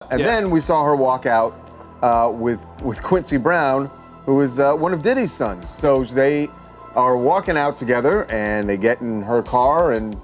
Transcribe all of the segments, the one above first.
And then we saw her walk out with Quincy Brown, who is one of Diddy's sons. So they are walking out together, and they get in her car, and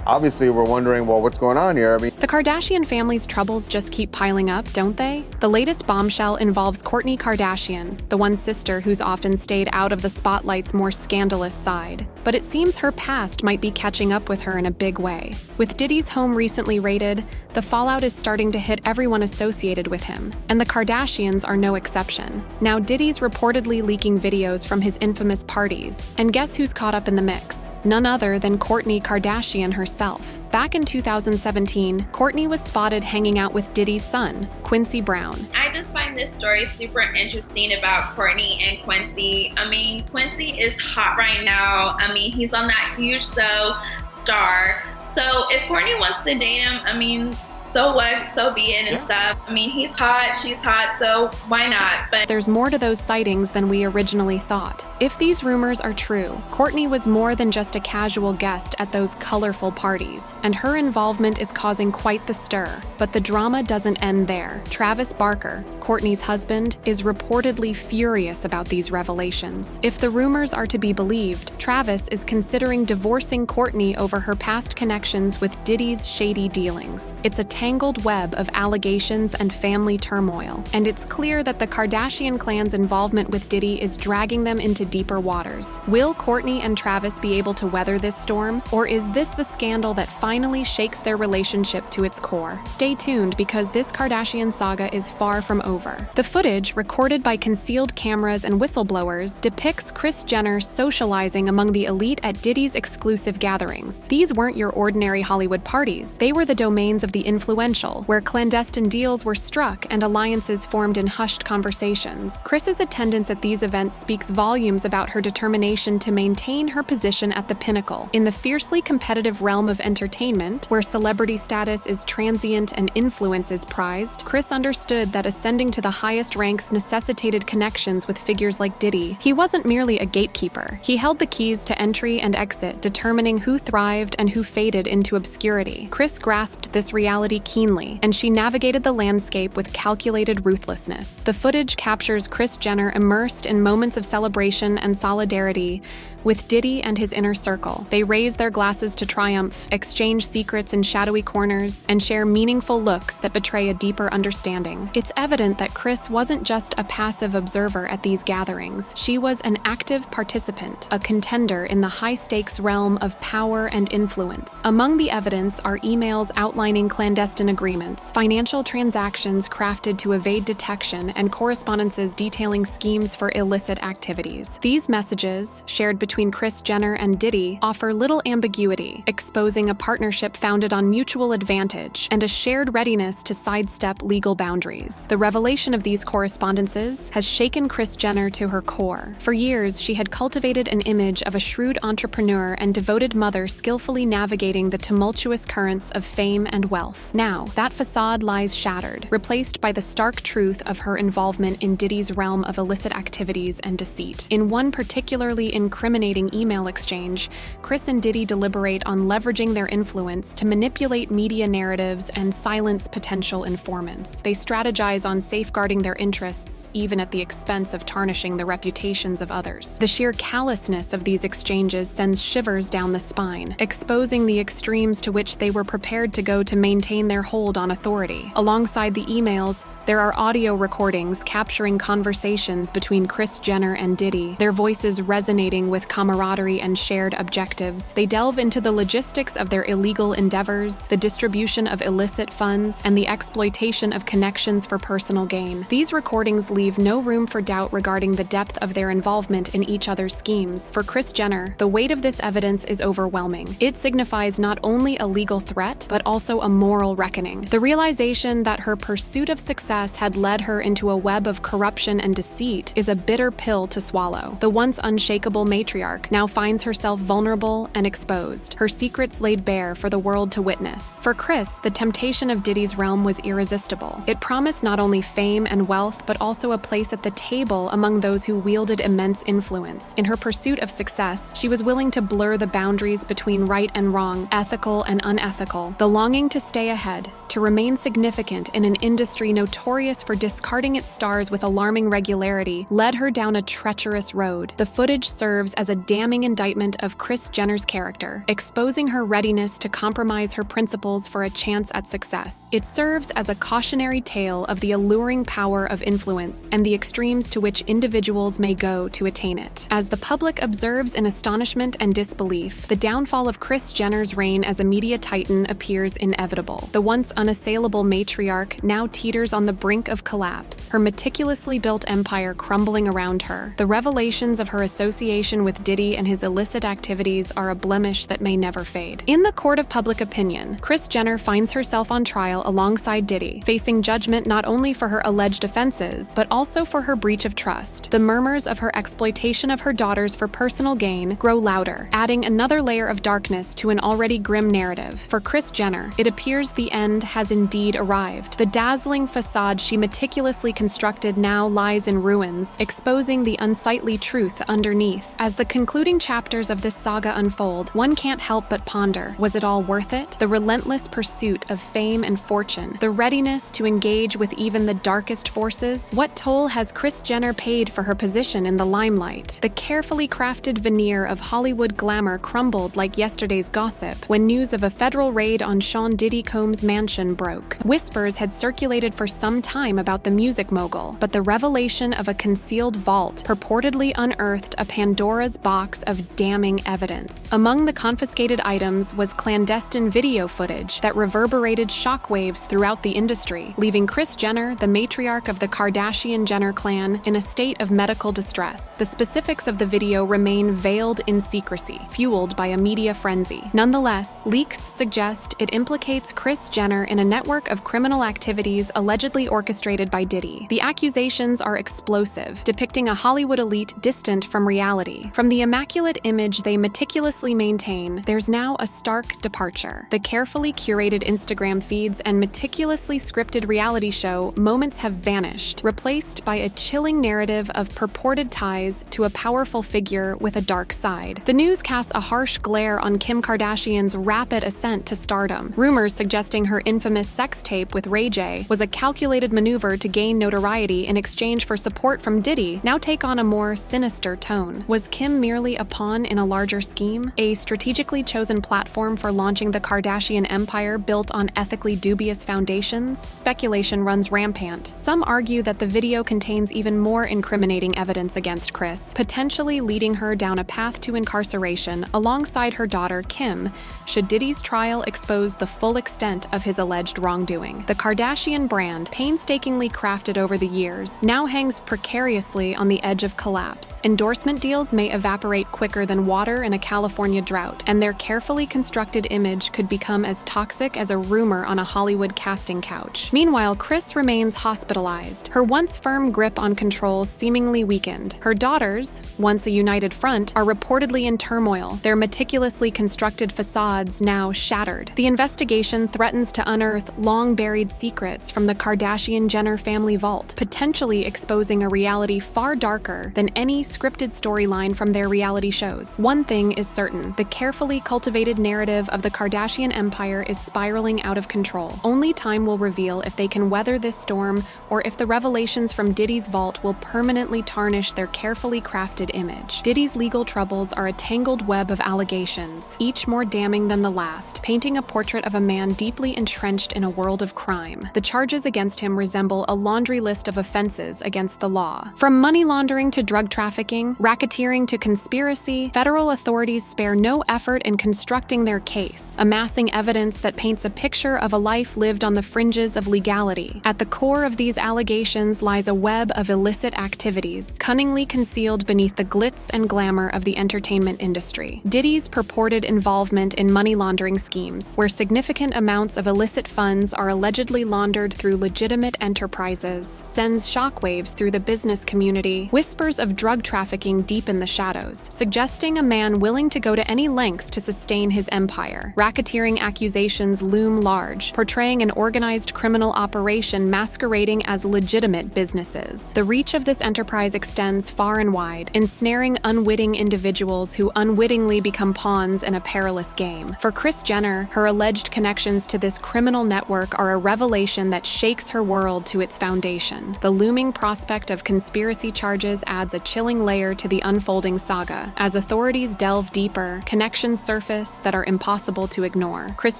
obviously we're wondering, well, what's going on here? I mean, the Kardashian family's troubles just keep piling up, don't they? The latest bombshell involves Kourtney Kardashian, the one sister who's often stayed out of the spotlight's more scandalous side. But it seems her past might be catching up with her in a big way. With Diddy's home recently raided, the fallout is starting to hit everyone associated with him, and the Kardashians are no exception. Now Diddy's reportedly leaking videos from his infamous parties, and guess who's caught up in the mix? None other than Kourtney Kardashian herself. Back in 2017, Kourtney was spotted hanging out with Diddy's son, Quincy Brown. I just find this story super interesting about Kourtney and Quincy. I mean, Quincy is hot right now. I mean, he's on that huge show, Star. So if Kourtney wants to date him, I mean, so what, so be it and stuff. I mean, he's hot, she's hot, so why not? But there's more to those sightings than we originally thought. If these rumors are true, Kourtney was more than just a casual guest at those colorful parties, and her involvement is causing quite the stir. But the drama doesn't end there. Travis Barker, Kourtney's husband, is reportedly furious about these revelations. If the rumors are to be believed, Travis is considering divorcing Kourtney over her past connections with Diddy's shady dealings. It's a tangled web of allegations and family turmoil, and it's clear that the Kardashian clan's involvement with Diddy is dragging them into deeper waters. Will Kourtney and Travis be able to weather this storm, or is this the scandal that finally shakes their relationship to its core? Stay tuned, because this Kardashian saga is far from over. The footage, recorded by concealed cameras and whistleblowers, depicts Kris Jenner socializing among the elite at Diddy's exclusive gatherings. These weren't your ordinary Hollywood parties. They were the domains of the influential, where clandestine deals were struck and alliances formed in hushed conversations. Kris's attendance at these events speaks volumes about her determination to maintain her position at the pinnacle. In the fiercely competitive realm of entertainment, where celebrity status is transient and influence is prized, Kris understood that ascending to the highest ranks necessitated connections with figures like Diddy. He wasn't merely a gatekeeper. He held the keys to entry and exit, determining who thrived and who faded into obscurity. Kris grasped this reality keenly, and she navigated the landscape with calculated ruthlessness. The footage captures Kris Jenner immersed in moments of celebration and solidarity with Diddy and his inner circle. They raise their glasses to triumph, exchange secrets in shadowy corners, and share meaningful looks that betray a deeper understanding. It's evident that Kris wasn't just a passive observer at these gatherings. She was an active participant, a contender in the high-stakes realm of power and influence. Among the evidence are emails outlining clandestine agreements, financial transactions crafted to evade detection, and correspondences detailing schemes for illicit activities. These messages, shared between Kris Jenner and Diddy, offer little ambiguity, exposing a partnership founded on mutual advantage and a shared readiness to sidestep legal boundaries. The revelation of these correspondences has shaken Kris Jenner to her core. For years, she had cultivated an image of a shrewd entrepreneur and devoted mother skillfully navigating the tumultuous currents of fame and wealth. Now, that facade lies shattered, replaced by the stark truth of her involvement in Diddy's realm of illicit activities and deceit. In one particularly incriminating email exchange, Kris and Diddy deliberate on leveraging their influence to manipulate media narratives and silence potential informants. They strategize on safeguarding their interests, even at the expense of tarnishing the reputations of others. The sheer callousness of these exchanges sends shivers down the spine, exposing the extremes to which they were prepared to go to maintain their hold on authority. Alongside the emails, there are audio recordings capturing conversations between Kris Jenner and Diddy, their voices resonating with camaraderie and shared objectives. They delve into the logistics of their illegal endeavors, the distribution of illicit funds, and the exploitation of connections for personal gain. These recordings leave no room for doubt regarding the depth of their involvement in each other's schemes. For Kris Jenner, the weight of this evidence is overwhelming. It signifies not only a legal threat, but also a moral reckoning. The realization that her pursuit of success had led her into a web of corruption and deceit is a bitter pill to swallow. The once unshakable matriarch now finds herself vulnerable and exposed, her secrets laid bare for the world to witness. For Kris, the temptation of Diddy's realm was irresistible. It promised not only fame and wealth, but also a place at the table among those who wielded immense influence. In her pursuit of success, she was willing to blur the boundaries between right and wrong, ethical and unethical. The longing to stay ahead, to remain significant in an industry notorious for discarding its stars with alarming regularity, led her down a treacherous road. The footage serves as a damning indictment of Kris Jenner's character, exposing her readiness to compromise her principles for a chance at success. It serves as a cautionary tale of the alluring power of influence and the extremes to which individuals may go to attain it. As the public observes in astonishment and disbelief, the downfall of Kris Jenner's reign as a media titan appears inevitable. The once unassailable matriarch now teeters on the brink of collapse, her meticulously built empire crumbling around her. The revelations of her association with Diddy and his illicit activities are a blemish that may never fade. In the court of public opinion, Kris Jenner finds herself on trial alongside Diddy, facing judgment not only for her alleged offenses, but also for her breach of trust. The murmurs of her exploitation of her daughters for personal gain grow louder, adding another layer of darkness to an already grim narrative. For Kris Jenner, it appears the end has indeed arrived. The dazzling facade she meticulously constructed now lies in ruins, exposing the unsightly truth underneath. As the concluding chapters of this saga unfold, one can't help but ponder, was it all worth it? The relentless pursuit of fame and fortune, the readiness to engage with even the darkest forces? What toll has Kris Jenner paid for her position in the limelight? The carefully crafted veneer of Hollywood glamour crumbled like yesterday's gossip when news of a federal raid on Sean Diddy Combs' mansion broke. Whispers had circulated for some time about the music mogul, but the revelation of a concealed vault purportedly unearthed a Pandora's box of damning evidence. Among the confiscated items was clandestine video footage that reverberated shockwaves throughout the industry, leaving Kris Jenner, the matriarch of the Kardashian-Jenner clan, in a state of medical distress. The specifics of the video remain veiled in secrecy, fueled by a media frenzy. Nonetheless, leaks suggest it implicates Kris Jenner in a network of criminal activities allegedly orchestrated by Diddy. The accusations are explosive, depicting a Hollywood elite distant from reality. From the immaculate image they meticulously maintain, there's now a stark departure. The carefully curated Instagram feeds and meticulously scripted reality show moments have vanished, replaced by a chilling narrative of purported ties to a powerful figure with a dark side. The news casts a harsh glare on Kim Kardashian's rapid ascent to stardom. Rumors suggesting her infamous sex tape with Ray J was a calculated maneuver to gain notoriety in exchange for support from Diddy now take on a more sinister tone. Was Kim merely a pawn in a larger scheme? A strategically chosen platform for launching the Kardashian empire built on ethically dubious foundations? Speculation runs rampant. Some argue that the video contains even more incriminating evidence against Kris, potentially leading her down a path to incarceration alongside her daughter Kim, should Diddy's trial expose the full extent of his alleged wrongdoing. The Kardashian brand, painstakingly crafted over the years, now hangs precariously on the edge of collapse. Endorsement deals may evaporate quicker than water in a California drought, and their carefully constructed image could become as toxic as a rumor on a Hollywood casting couch. Meanwhile, Kris remains hospitalized, her once firm grip on control seemingly weakened. Her daughters, once a united front, are reportedly in turmoil, their meticulously constructed facades now shattered. The investigation threatens to unearth long-buried secrets from the Kardashian-Jenner family vault, potentially exposing a reality far darker than any scripted storyline from their reality shows. One thing is certain, the carefully cultivated narrative of the Kardashian empire is spiraling out of control. Only time will reveal if they can weather this storm or if the revelations from Diddy's vault will permanently tarnish their carefully crafted image. Diddy's legal troubles are a tangled web of allegations, each more damning than the last, painting a portrait of a man deeply entrenched in a world of crime. The charges against him resemble a laundry list of offenses against the law. From money laundering to drug trafficking, racketeering to conspiracy, federal authorities spare no effort in constructing their case, amassing evidence that paints a picture of a life lived on the fringes of legality. At the core of these allegations lies a web of illicit activities, cunningly concealed beneath the glitz and glamour of the entertainment industry. Diddy's purported involvement in money laundering schemes, where significant amounts of illicit funds are allegedly laundered through legitimate enterprises, sends shockwaves through the business community. Whispers of drug trafficking deepen the shadows, suggesting a man willing to go to any lengths to sustain his empire. Racketeering accusations loom large, portraying an organized criminal operation masquerading as legitimate businesses. The reach of this enterprise extends far and wide, ensnaring unwitting individuals who unwittingly become pawns in a perilous game. For Kris Jenner, her alleged connections to this criminal criminal network are a revelation that shakes her world to its foundation. The looming prospect of conspiracy charges adds a chilling layer to the unfolding saga. As authorities delve deeper, connections surface that are impossible to ignore. Kris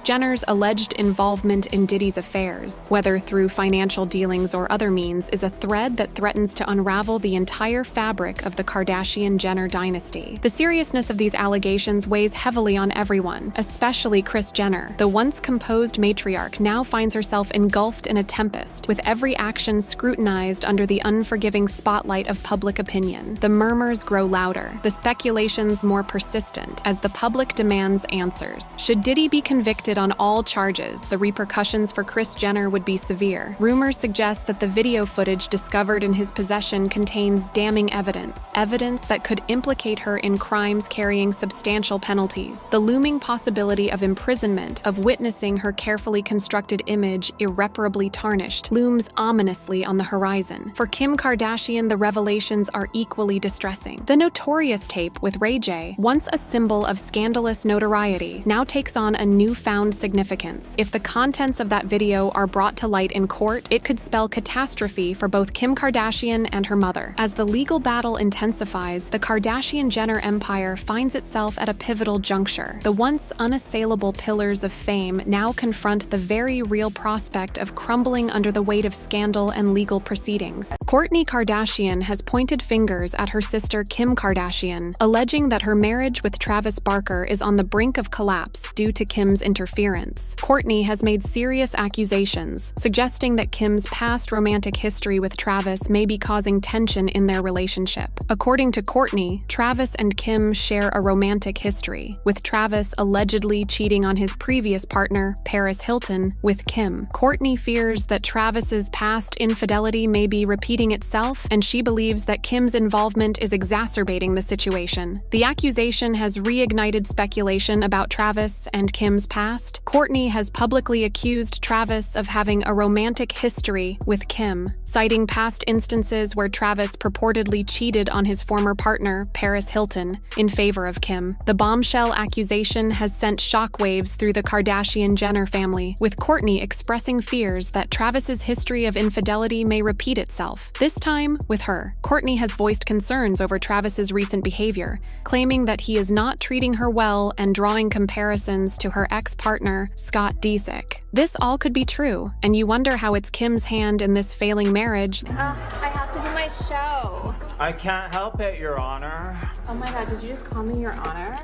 Jenner's alleged involvement in Diddy's affairs, whether through financial dealings or other means, is a thread that threatens to unravel the entire fabric of the Kardashian-Jenner dynasty. The seriousness of these allegations weighs heavily on everyone, especially Kris Jenner. The once composed matriarch now finds herself engulfed in a tempest, with every action scrutinized under the unforgiving spotlight of public opinion. The murmurs grow louder, the speculations more persistent, as the public demands answers. Should Diddy be convicted on all charges, the repercussions for Kris Jenner would be severe. Rumors suggest that the video footage discovered in his possession contains damning evidence that could implicate her in crimes carrying substantial penalties. The looming possibility of imprisonment, of witnessing her carefully constructed image irreparably tarnished, looms ominously on the horizon. For Kim Kardashian, the revelations are equally distressing. The Notorious tape with Ray J, once a symbol of scandalous notoriety, now takes on a newfound significance. If the contents of that video are brought to light in court, it could spell catastrophe for both Kim Kardashian and her mother. As the legal battle intensifies, the Kardashian-Jenner empire finds itself at a pivotal juncture. The once unassailable pillars of fame now confront the very real prospect of crumbling under the weight of scandal and legal proceedings. Kourtney Kardashian has pointed fingers at her sister Kim Kardashian, alleging that her marriage with Travis Barker is on the brink of collapse due to Kim's interference. Kourtney has made serious accusations, suggesting that Kim's past romantic history with Travis may be causing tension in their relationship. According to Kourtney, Travis and Kim share a romantic history, with Travis allegedly cheating on his previous partner, Paris Hilton, with Kim. Kourtney fears that Travis's past infidelity may be repeating itself, and she believes that Kim's involvement is exacerbating the situation. The accusation has reignited speculation about Travis and Kim's past. Kourtney has publicly accused Travis of having a romantic history with Kim, citing past instances where Travis purportedly cheated on his former partner, Paris Hilton, in favor of Kim. The bombshell accusation has sent shockwaves through the Kardashian-Jenner family, with Kourtney expressing fears that Travis's history of infidelity may repeat itself, this time with her. Kourtney has voiced concerns over Travis's recent behavior, claiming that he is not treating her well and drawing comparisons to her ex-partner, Scott Disick. This all could be true, and you wonder how it's Kim's hand in this failing marriage. I have to do my show. I can't help it, Your Honor. Oh my God, did you just call me Your Honor?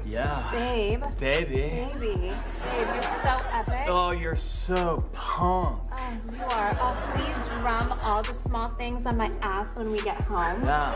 Yeah. Babe. Baby. Babe, you're so epic. Oh, you're so punk. Oh, you are. Oh, will you drum all the small things on my ass when we get home? Yeah.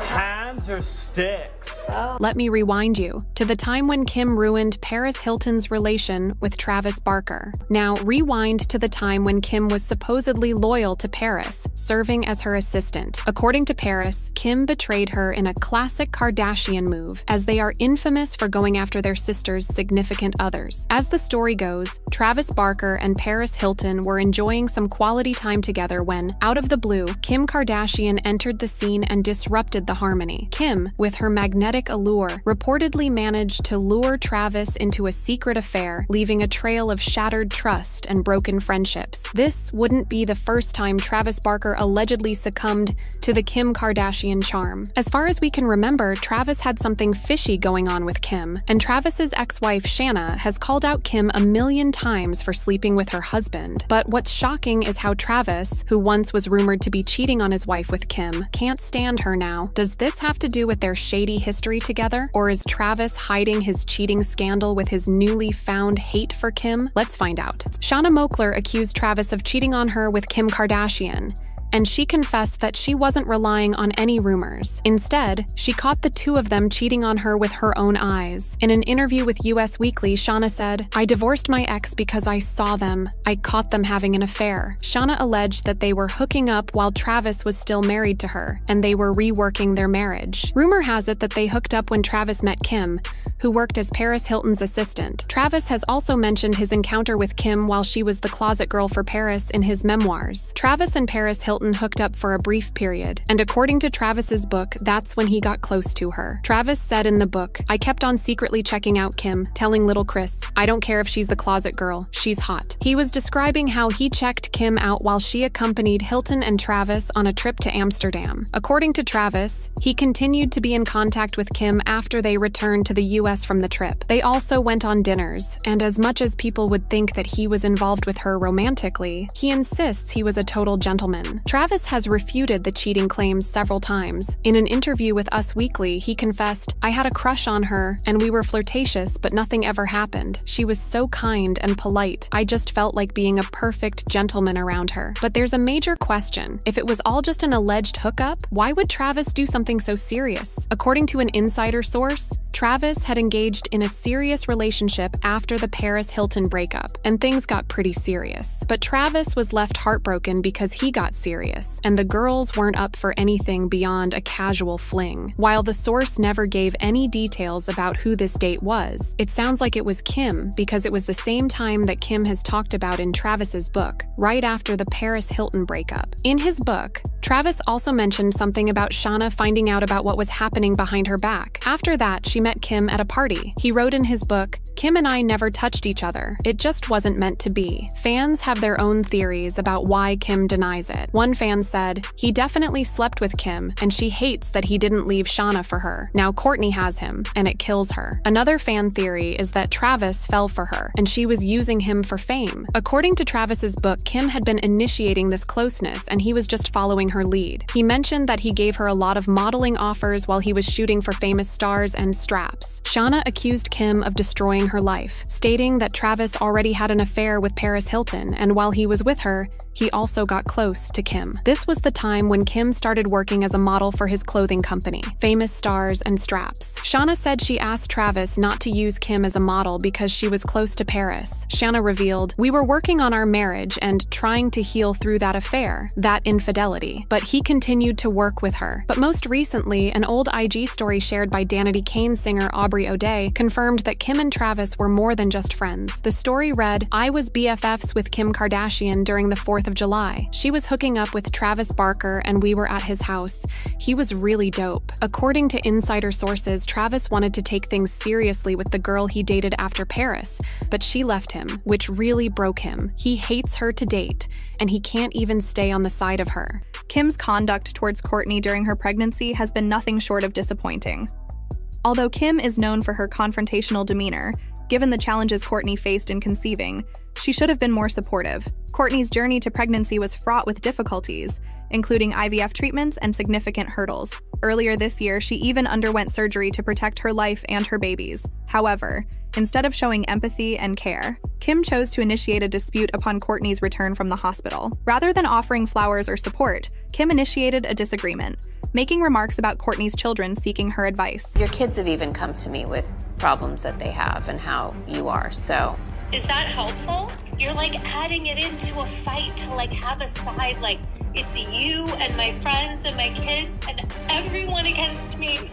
Hands or sticks? Oh. Let me rewind you to the time when Kim ruined Paris Hilton's relation with Travis Barker. Now rewind to the time when Kim was supposedly loyal to Paris, serving as her assistant. According to Paris, Kim betrayed her in a classic Kardashian move, as they are infamous for going after their sister's significant others. As the story goes, Travis Barker and Paris Hilton were enjoying some quality time together when, out of the blue, Kim Kardashian entered the scene and disrupted the harmony. Kim, with her magnetic allure, reportedly managed to lure Travis into a secret affair, leaving a trail of shattered trust and broken friendships. This wouldn't be the first time Travis Barker allegedly succumbed to the Kim Kardashian charm. As far as we can remember, Travis had something fishy going on with Kim, and Travis's ex-wife Shanna has called out Kim a million times for sleeping with her husband. But what's shocking is how Travis, who once was rumored to be cheating on his wife with Kim, can't stand her now. Does this have to do with their shady history together? Or is Travis hiding his cheating scandal with his newly found hate for Kim? Let's find out. Shanna Moakler accused Travis of cheating on her with Kim Kardashian, and she confessed that she wasn't relying on any rumors. Instead, she caught the two of them cheating on her with her own eyes. In an interview with US Weekly, Shanna said, "I divorced my ex because I saw them. I caught them having an affair." Shanna alleged that they were hooking up while Travis was still married to her, and they were reworking their marriage. Rumor has it that they hooked up when Travis met Kim, who worked as Paris Hilton's assistant. Travis has also mentioned his encounter with Kim while she was the closet girl for Paris in his memoirs. Travis and Paris Hilton Hilton hooked up for a brief period, and according to Travis's book, that's when he got close to her. Travis said in the book, "I kept on secretly checking out Kim, telling little Kris, I don't care if she's the closet girl, she's hot." He was describing how he checked Kim out while she accompanied Hilton and Travis on a trip to Amsterdam. According to Travis, he continued to be in contact with Kim after they returned to the US from the trip. They also went on dinners, and as much as people would think that he was involved with her romantically, he insists he was a total gentleman. Travis has refuted the cheating claims several times. In an interview with Us Weekly, he confessed, "I had a crush on her, and we were flirtatious, but nothing ever happened. She was so kind and polite. I just felt like being a perfect gentleman around her." But there's a major question. If it was all just an alleged hookup, why would Travis do something so serious? According to an insider source, Travis had engaged in a serious relationship after the Paris Hilton breakup, and things got pretty serious. But Travis was left heartbroken because he got serious, and the girls weren't up for anything beyond a casual fling. While the source never gave any details about who this date was, it sounds like it was Kim because it was the same time that Kim has talked about in Travis's book, right after the Paris Hilton breakup. In his book, Travis also mentioned something about Shauna finding out about what was happening behind her back. After that, she met Kim at a party. He wrote in his book, "Kim and I never touched each other. It just wasn't meant to be." Fans have their own theories about why Kim denies it. One fan said, "He definitely slept with Kim, and she hates that he didn't leave Shauna for her. Now Kourtney has him, and it kills her." Another fan theory is that Travis fell for her, and she was using him for fame. According to Travis's book, Kim had been initiating this closeness, and he was just following her lead. He mentioned that he gave her a lot of modeling offers while he was shooting for famous stars and straps. Shauna accused Kim of destroying her life, stating that Travis already had an affair with Paris Hilton, and while he was with her, he also got close to Kim. This was the time when Kim started working as a model for his clothing company, Famous Stars and Straps. Shauna said she asked Travis not to use Kim as a model because she was close to Paris. Shauna revealed, "We were working on our marriage and trying to heal through that affair, that infidelity, but he continued to work with her." But most recently, an old IG story shared by Danity Kane singer Aubrey O'Day confirmed that Kim and Travis were more than just friends. The story read, "I was BFFs with Kim Kardashian during the 4th of July. She was hooking up with Travis Barker and we were at his house. He was really dope." According to insider sources, Travis wanted to take things seriously with the girl he dated after Paris, but she left him, which really broke him. He hates her to date, and he can't even stay on the side of her. Kim's conduct towards Kourtney during her pregnancy has been nothing short of disappointing. Although Kim is known for her confrontational demeanor, given the challenges Kourtney faced in conceiving, she should have been more supportive. Kourtney's journey to pregnancy was fraught with difficulties, including IVF treatments and significant hurdles. Earlier this year, she even underwent surgery to protect her life and her babies. However, instead of showing empathy and care, Kim chose to initiate a dispute upon Kourtney's return from the hospital. Rather than offering flowers or support, Kim initiated a disagreement, making remarks about Kourtney's children seeking her advice. Your kids have even come to me with problems that they have and how you are, so. Is that helpful? You're like adding it into a fight to like have a side, like it's you and my friends and my kids and everyone against me.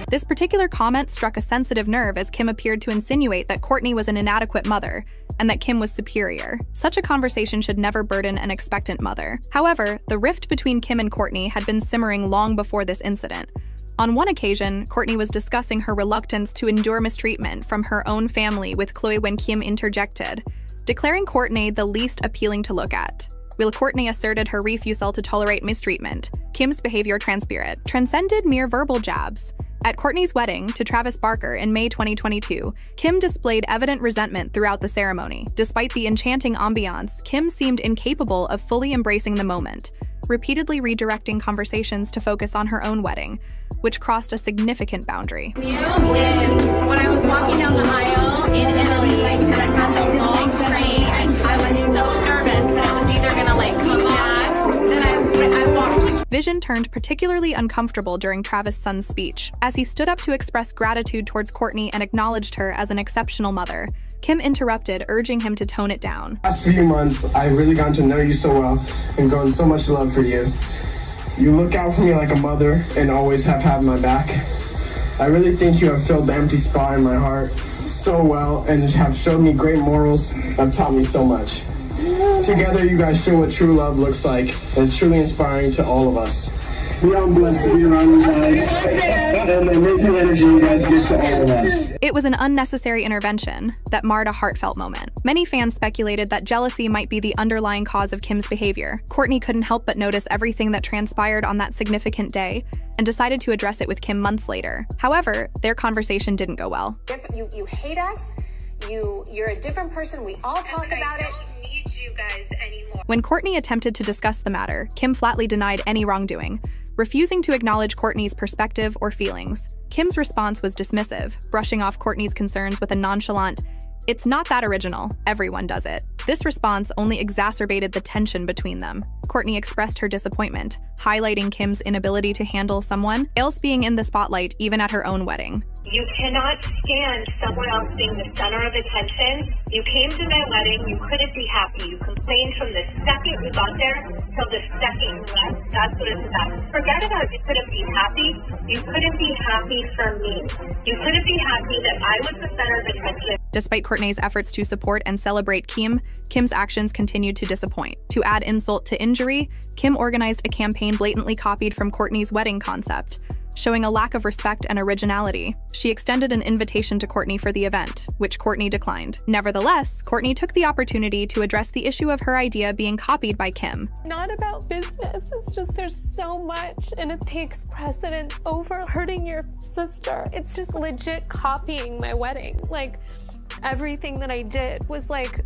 This particular comment struck a sensitive nerve as Kim appeared to insinuate that Kourtney was an inadequate mother and that Kim was superior. Such a conversation should never burden an expectant mother. However, the rift between Kim and Kourtney had been simmering long before this incident. On one occasion, Kourtney was discussing her reluctance to endure mistreatment from her own family with Khloe when Kim interjected, declaring Kourtney the least appealing to look at. While Kourtney asserted her refusal to tolerate mistreatment, Kim's behavior transcended mere verbal jabs. At Kourtney's wedding to Travis Barker in May 2022, Kim displayed evident resentment throughout the ceremony. Despite the enchanting ambiance, Kim seemed incapable of fully embracing the moment, repeatedly redirecting conversations to focus on her own wedding, which crossed a significant boundary. When I was walking down the aisle in Italy and I had the long train, I was so nervous that I was either gonna come back, then I walked. Vision turned particularly uncomfortable during Travis' son's speech. As he stood up to express gratitude towards Kourtney and acknowledged her as an exceptional mother, Kim interrupted, urging him to tone it down. Last few months, I've really gotten to know you so well and grown so much love for you. You look out for me like a mother and always have had my back. I really think you have filled the empty spot in my heart so well and have showed me great morals that have taught me so much. together, you guys show what true love looks like. It's truly inspiring to all of us. We are blessed to be around you guys, and the amazing energy you guys give to all of us. It was an unnecessary intervention that marred a heartfelt moment. Many fans speculated that jealousy might be the underlying cause of Kim's behavior. Kourtney couldn't help but notice everything that transpired on that significant day and decided to address it with Kim months later. However, their conversation didn't go well. You hate us, you're a different person, we all talk about it. I don't need you guys anymore. When Kourtney attempted to discuss the matter, Kim flatly denied any wrongdoing, refusing to acknowledge Kourtney's perspective or feelings. Kim's response was dismissive, brushing off Kourtney's concerns with a nonchalant, "It's not that original, everyone does it." This response only exacerbated the tension between them. Kourtney expressed her disappointment, highlighting Kim's inability to handle someone else being in the spotlight even at her own wedding. You cannot stand someone else being the center of attention. You came to my wedding, you couldn't be happy. You complained from the second we got there till the second you left. That's what it's about. Forget about you couldn't be happy. You couldn't be happy for me. You couldn't be happy that I was the center of attention. Despite Kourtney's efforts to support and celebrate Kim's actions continued to disappoint. To add insult to injury, Kim organized a campaign blatantly copied from Kourtney's wedding concept, showing a lack of respect and originality. She extended an invitation to Kourtney for the event, which Kourtney declined. Nevertheless, Kourtney took the opportunity to address the issue of her idea being copied by Kim. Not about business, it's just there's so much and it takes precedence over hurting your sister. It's just legit copying my wedding. Like, everything that I did was like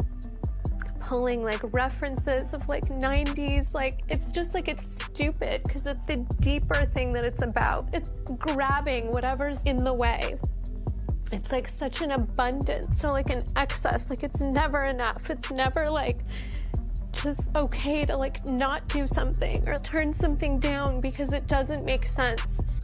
pulling like references of like 90s, like it's just like it's stupid because it's the deeper thing that it's about. It's grabbing whatever's in the way. It's like such an abundance or like an excess, like it's never enough. It's never like just okay to like not do something or turn something down because it doesn't make sense.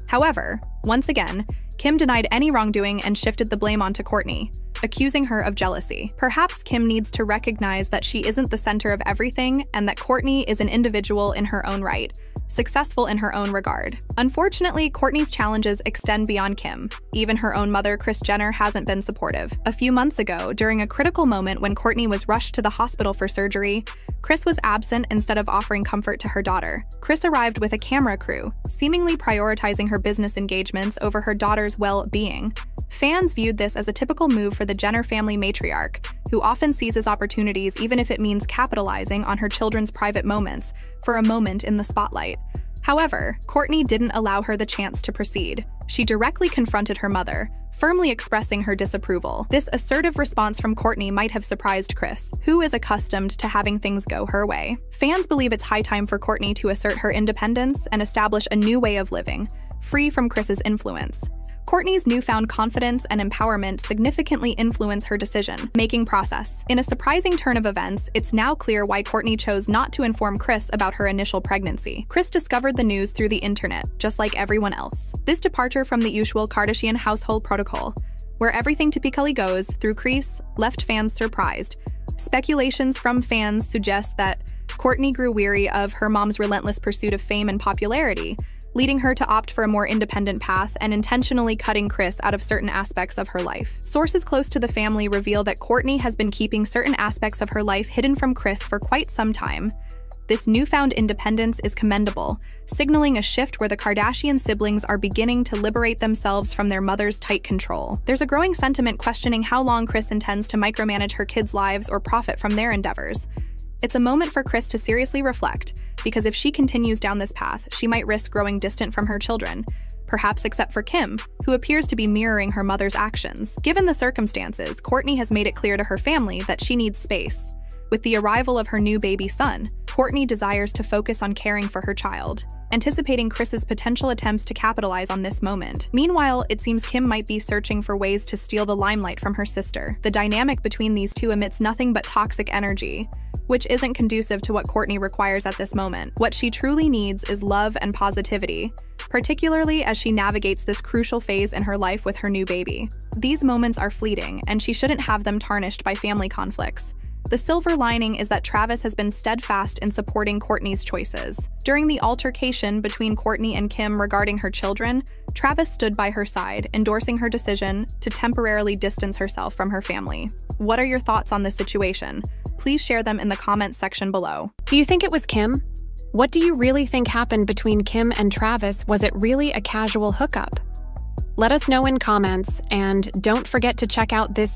However, once again, Kim denied any wrongdoing and shifted the blame onto Kourtney, accusing her of jealousy. Perhaps Kim needs to recognize that she isn't the center of everything and that Kourtney is an individual in her own right, successful in her own regard. Unfortunately, Kourtney's challenges extend beyond Kim. Even her own mother, Kris Jenner, hasn't been supportive. A few months ago, during a critical moment when Kourtney was rushed to the hospital for surgery, Kris was absent instead of offering comfort to her daughter. Kris arrived with a camera crew, seemingly prioritizing her business engagements over her daughter's well-being. Fans viewed this as a typical move for the Jenner family matriarch, who often seizes opportunities even if it means capitalizing on her children's private moments for a moment in the spotlight. However, Kourtney didn't allow her the chance to proceed. She directly confronted her mother, firmly expressing her disapproval. This assertive response from Kourtney might have surprised Kris, who is accustomed to having things go her way. Fans believe it's high time for Kourtney to assert her independence and establish a new way of living, free from Kris's influence. Kourtney's newfound confidence and empowerment significantly influence her decision-making process. In a surprising turn of events, it's now clear why Kourtney chose not to inform Kris about her initial pregnancy. Kris discovered the news through the internet, just like everyone else. This departure from the usual Kardashian household protocol, where everything typically goes through Kris, left fans surprised. Speculations from fans suggest that Kourtney grew weary of her mom's relentless pursuit of fame and popularity, leading her to opt for a more independent path and intentionally cutting Kris out of certain aspects of her life. Sources close to the family reveal that Kourtney has been keeping certain aspects of her life hidden from Kris for quite some time. This newfound independence is commendable, signaling a shift where the Kardashian siblings are beginning to liberate themselves from their mother's tight control. There's a growing sentiment questioning how long Kris intends to micromanage her kids' lives or profit from their endeavors. It's a moment for Kris to seriously reflect, because if she continues down this path, she might risk growing distant from her children, perhaps except for Kim, who appears to be mirroring her mother's actions. Given the circumstances, Kourtney has made it clear to her family that she needs space. With the arrival of her new baby son, Kourtney desires to focus on caring for her child, anticipating Kris's potential attempts to capitalize on this moment. Meanwhile, it seems Kim might be searching for ways to steal the limelight from her sister. The dynamic between these two emits nothing but toxic energy, which isn't conducive to what Kourtney requires at this moment. What she truly needs is love and positivity, particularly as she navigates this crucial phase in her life with her new baby. These moments are fleeting, and she shouldn't have them tarnished by family conflicts. The silver lining is that Travis has been steadfast in supporting Kourtney's choices. During the altercation between Kourtney and Kim regarding her children, Travis stood by her side, endorsing her decision to temporarily distance herself from her family. What are your thoughts on this situation? Please share them in the comments section below. Do you think it was Kim? What do you really think happened between Kim and Travis? Was it really a casual hookup? Let us know in comments, and don't forget to check out this